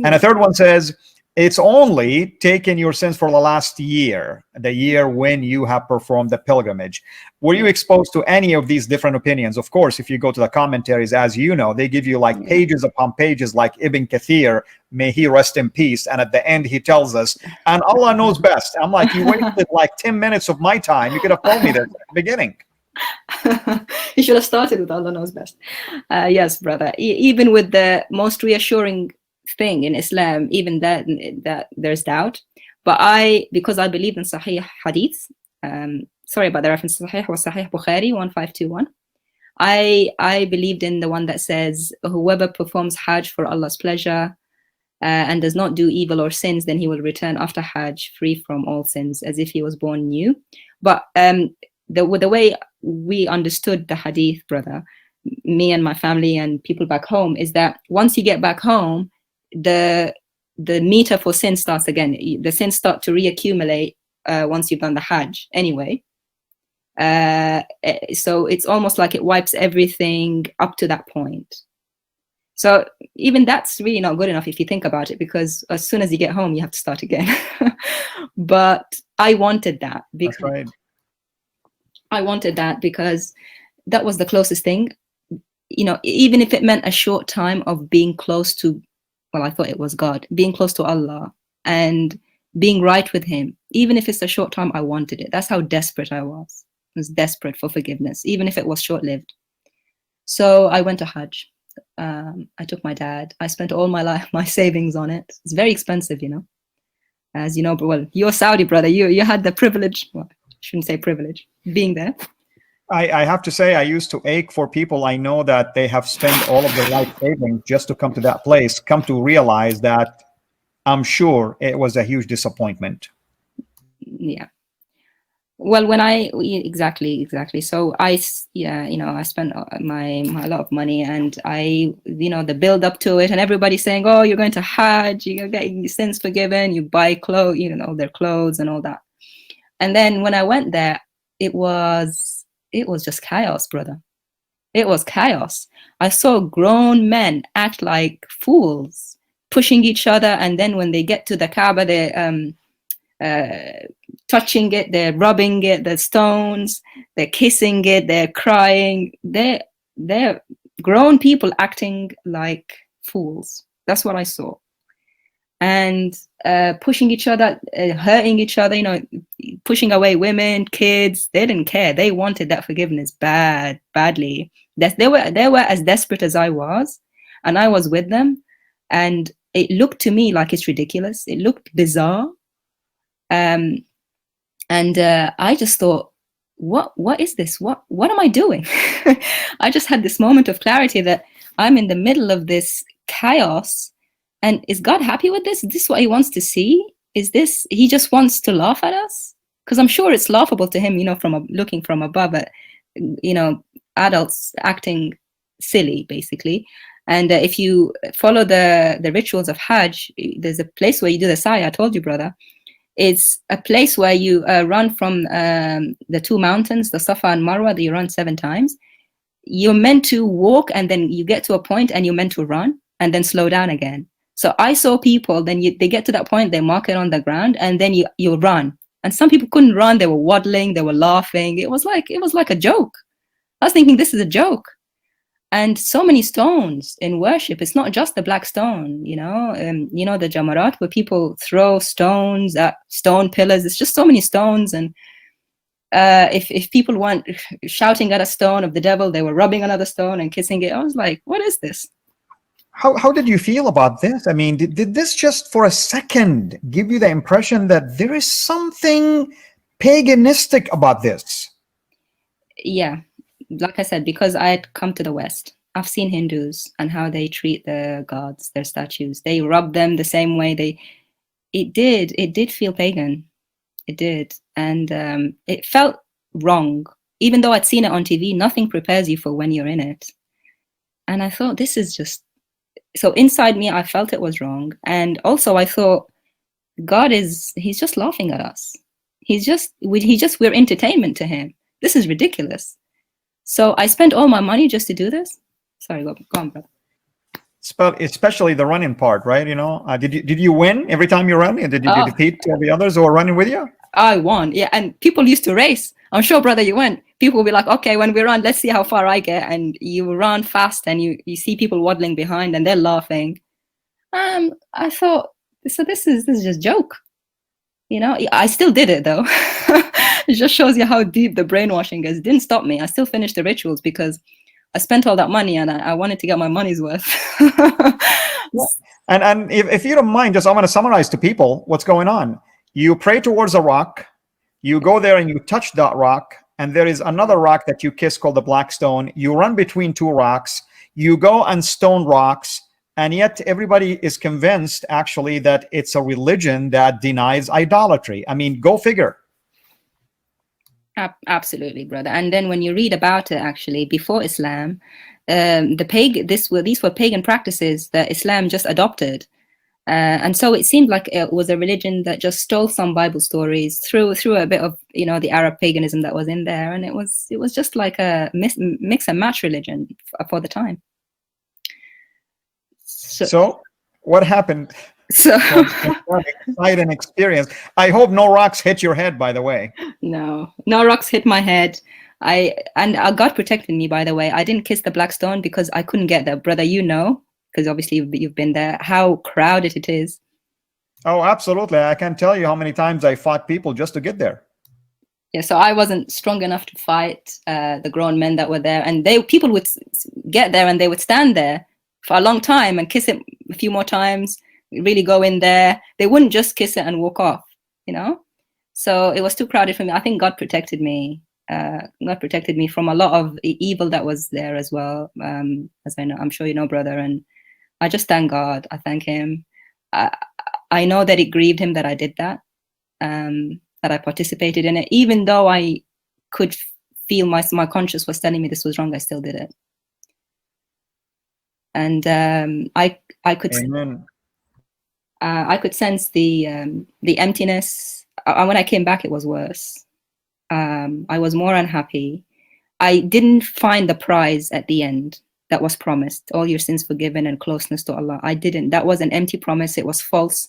And a third one says, it's only taken your sins for the last year, the year when you have performed the pilgrimage. Were you exposed to any of these different opinions? Of course, if you go to the commentaries, as you know, they give you like pages upon pages, like Ibn Kathir, may he rest in peace. And at the end, he tells us, and Allah knows best. I'm like, you wasted like 10 minutes of my time. You could have told me this at the beginning. You should have started with Allah knows best. Yes, brother. Even with the most reassuring thing in Islam, even that there's doubt. But because I believe in Sahih Hadith, sorry about the reference, Sahih was Sahih Bukhari 1521. I believed in the one that says, whoever performs Hajj for Allah's pleasure and does not do evil or sins, then he will return after Hajj free from all sins, as if he was born new. But the way we understood the Hadith, brother, me and my family and people back home, is that once you get back home, the meter for sin starts again. The sins start to reaccumulate once you've done the Hajj anyway. So it's almost like it wipes everything up to that point. So even that's really not good enough if you think about it, because as soon as you get home, you have to start again. But I wanted that. Because, that's right. I wanted that because that was the closest thing. You know, even if it meant a short time of being close to, well, I thought it was God, being close to Allah and being right with him, even if it's a short time, I wanted it. That's how desperate I was. I was desperate for forgiveness, even if it was short-lived. So I went to Hajj. I took my dad. I spent all my life, my savings on it. It's very expensive, you know. As you know, well, you're Saudi, brother. You had the privilege, well, I shouldn't say privilege, being there. I have to say, I used to ache for people I know that they have spent all of their life savings just to come to that place, come to realize that I'm sure it was a huge disappointment. Yeah. Well, when exactly. So I spent my a lot of money, and the build up to it, and everybody saying, oh, you're going to Hajj, you're getting your sins forgiven, you buy clothes, their clothes and all that. And then when I went there, it was just chaos, brother. It was chaos. I saw grown men act like fools, pushing each other, and then when they get to the Kaaba, they touching it, they're rubbing it, the stones, they're kissing it, they're crying. They're grown people acting like fools. That's what I saw. And pushing each other, hurting each other, pushing away women, kids. They didn't care. They wanted that forgiveness badly. They were as desperate as I was, and I was with them. And it looked to me like it's ridiculous. It looked bizarre. And I just thought, what is this? What am I doing? I just had this moment of clarity that I'm in the middle of this chaos. And is God happy with this? Is this what he wants to see? Is this, he just wants to laugh at us? Because I'm sure it's laughable to him, looking from above at, adults acting silly, basically. And if you follow the rituals of Hajj, there's a place where you do the CIRA, I told you, brother. It's a place where you run from the two mountains, the Safa and Marwa, that you run 7 times. You're meant to walk, and then you get to a point and you're meant to run and then slow down again. So I saw people, then they get to that point, they mark it on the ground, and then you run. And some people couldn't run, they were waddling, they were laughing. It was like a joke. I was thinking, this is a joke. And so many stones in worship. It's not just the black stone, the Jamarat, where people throw stones at stone pillars. It's just so many stones. And if people weren't shouting at a stone of the devil, they were rubbing another stone and kissing it. I was like, what is this? How did you feel about this? I mean, did this just for a second give you the impression that there is something paganistic about this? Yeah. Like I said, because I had come to the West, I've seen Hindus and how they treat their gods, their statues. They rub them the same way. It did feel pagan. It did. And it felt wrong. Even though I'd seen it on TV, nothing prepares you for when you're in it. And I thought, this is just... So inside me, I felt it was wrong. And also I thought, God he's just laughing at us. We're entertainment to him. This is ridiculous. So I spent all my money just to do this. Sorry, go on, brother. Especially the running part, right? Did you win every time you run? Did you Oh, defeat the others who were running with you? I won. Yeah, and people used to race. I'm sure, brother, you went. People will be like, okay, when we run, let's see how far I get. And you run fast, and you see people waddling behind, and they're laughing. I thought, so this is just joke. I still did it though. It just shows you how deep the brainwashing is. It didn't stop me. I still finished the rituals because I spent all that money and I wanted to get my money's worth. And if you don't mind, I want to summarize to people what's going on. You pray towards a rock, you go there and you touch that rock, and there is another rock that you kiss called the black stone. You run between two rocks, you go and stone rocks, and yet everybody is convinced actually that it's a religion that denies idolatry. I mean, go figure. Absolutely, brother. And then when you read about it, actually, before Islam, these were pagan practices that Islam just adopted. And so it seemed like it was a religion that just stole some Bible stories, through a bit of the Arab paganism that was in there, and it was just like a mix and match religion for the time. So what happened? So exciting experience. I hope no rocks hit your head, by the way. No rocks hit my head. God protected me, by the way. I didn't kiss the black stone because I couldn't get there, brother. Because obviously you've been there, how crowded it is. Oh, absolutely. I can't tell you how many times I fought people just to get there. Yeah, so I wasn't strong enough to fight the grown men that were there, and people would get there and they would stand there for a long time and kiss it a few more times, really go in there. They wouldn't just kiss it and walk off, So it was too crowded for me. I think God protected me. God protected me from a lot of evil that was there as well. As I'm sure you know, brother, and I just thank God. I thank him. I know that it grieved him that I did that, that I participated in it. Even though I could feel my conscience was telling me this was wrong, I still did it. And I could I could sense the emptiness. When I came back, it was worse. I was more unhappy. I didn't find the prize at the end that was promised, all your sins forgiven and closeness to Allah. I didn't. That was an empty promise. It was false.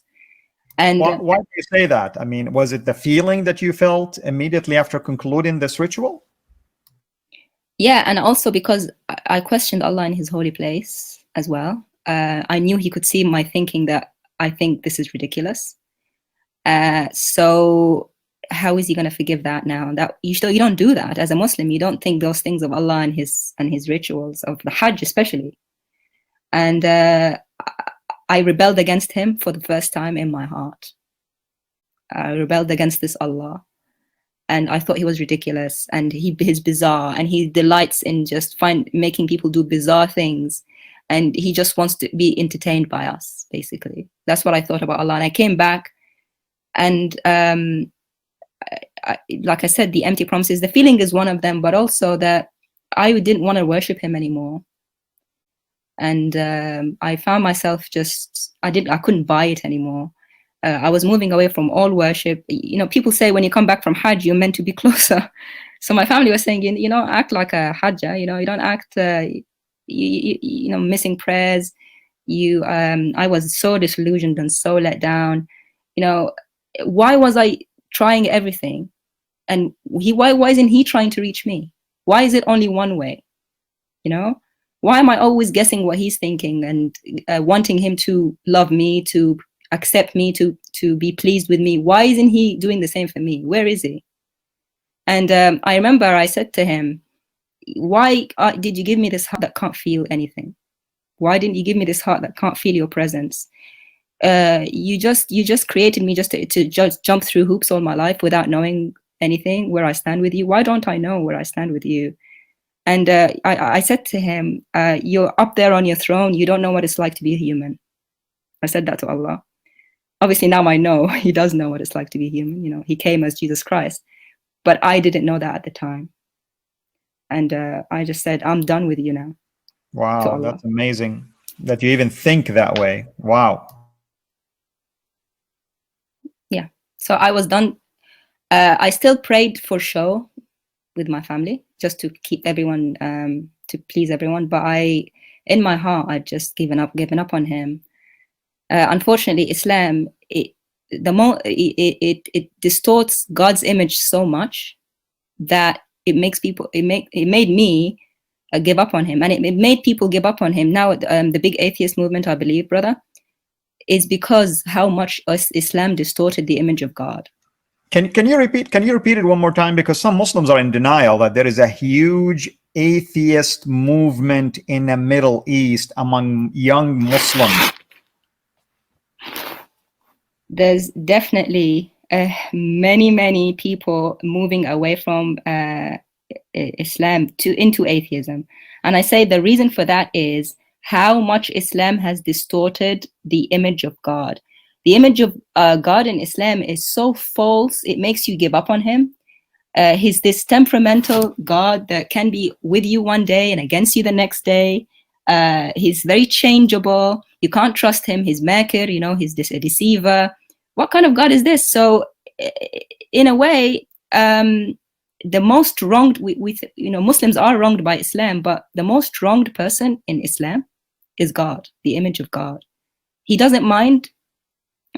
And why do you say that? I mean, was it the feeling that you felt immediately after concluding this ritual? Yeah, and also because I questioned Allah in his holy place as well. I knew he could see my thinking that I think this is ridiculous. So how is he going to forgive that now? That you don't do that as a Muslim. You don't think those things of Allah and his rituals of the Hajj especially. And I rebelled against him for the first time in my heart. I rebelled against this Allah, and I thought he was ridiculous, and he's bizarre, and he delights in just making people do bizarre things, and he just wants to be entertained by us. Basically, that's what I thought about Allah. And I came back, and like I said, the empty promises, the feeling is one of them, but also that I didn't want to worship him anymore. And I found myself I couldn't buy it anymore. I was moving away from all worship. People say when you come back from Hajj, you're meant to be closer. So my family was saying, you don't act like a Hajjah, you don't act, missing prayers. I was so disillusioned and so let down. Why was I trying everything? And why isn't he trying to reach me? Why is it only one way? Why am I always guessing what he's thinking and wanting him to love me, to accept me, to be pleased with me? Why isn't he doing the same for me? Where is he? And I remember I said to him, why did you give me this heart that can't feel anything? Why didn't you give me this heart that can't feel your presence? You just created me just to just jump through hoops all my life without knowing anything, where I stand with you. Why don't I know where I stand with you? And I said to him, you're up there on your throne. You don't know what it's like to be a human. I said that to Allah. Obviously now I know he does know what it's like to be human. He came as Jesus Christ, but I didn't know that at the time. And I just said, I'm done with you now. Wow, that's amazing that you even think that way. Wow. Yeah, so I was done. I still prayed for show with my family, just to keep everyone, to please everyone. But in my heart, I've just given up on him. Unfortunately, Islam, it distorts God's image so much that it made me give up on him, and it made people give up on him. Now, the big atheist movement, I believe, brother, is because how much Islam distorted the image of God. Can you repeat it one more time? Because some Muslims are in denial that there is a huge atheist movement in the Middle East among young Muslims. There's definitely many people moving away from Islam into atheism, and I say the reason for that is how much Islam has distorted the image of God. The image of God in Islam is so false, it makes you give up on him. He's this temperamental God that can be with you one day and against you the next day. He's very changeable. You can't trust him. He's makir, he's a deceiver. What kind of God is this? So in a way, the most wronged, Muslims are wronged by Islam, but the most wronged person in Islam is God, the image of God. He doesn't mind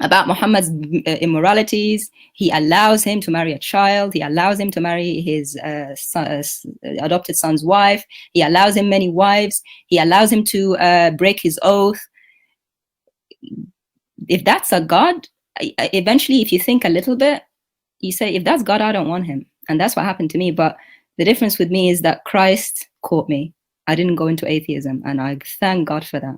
about Muhammad's immoralities. He allows him to marry a child. He allows him to marry his adopted son's wife. He allows him many wives. He allows him to break his oath. If that's a God, eventually, if you think a little bit, you say, if that's God, I don't want him. And that's what happened to me. But the difference with me is that Christ caught me. I didn't go into atheism, and I thank God for that.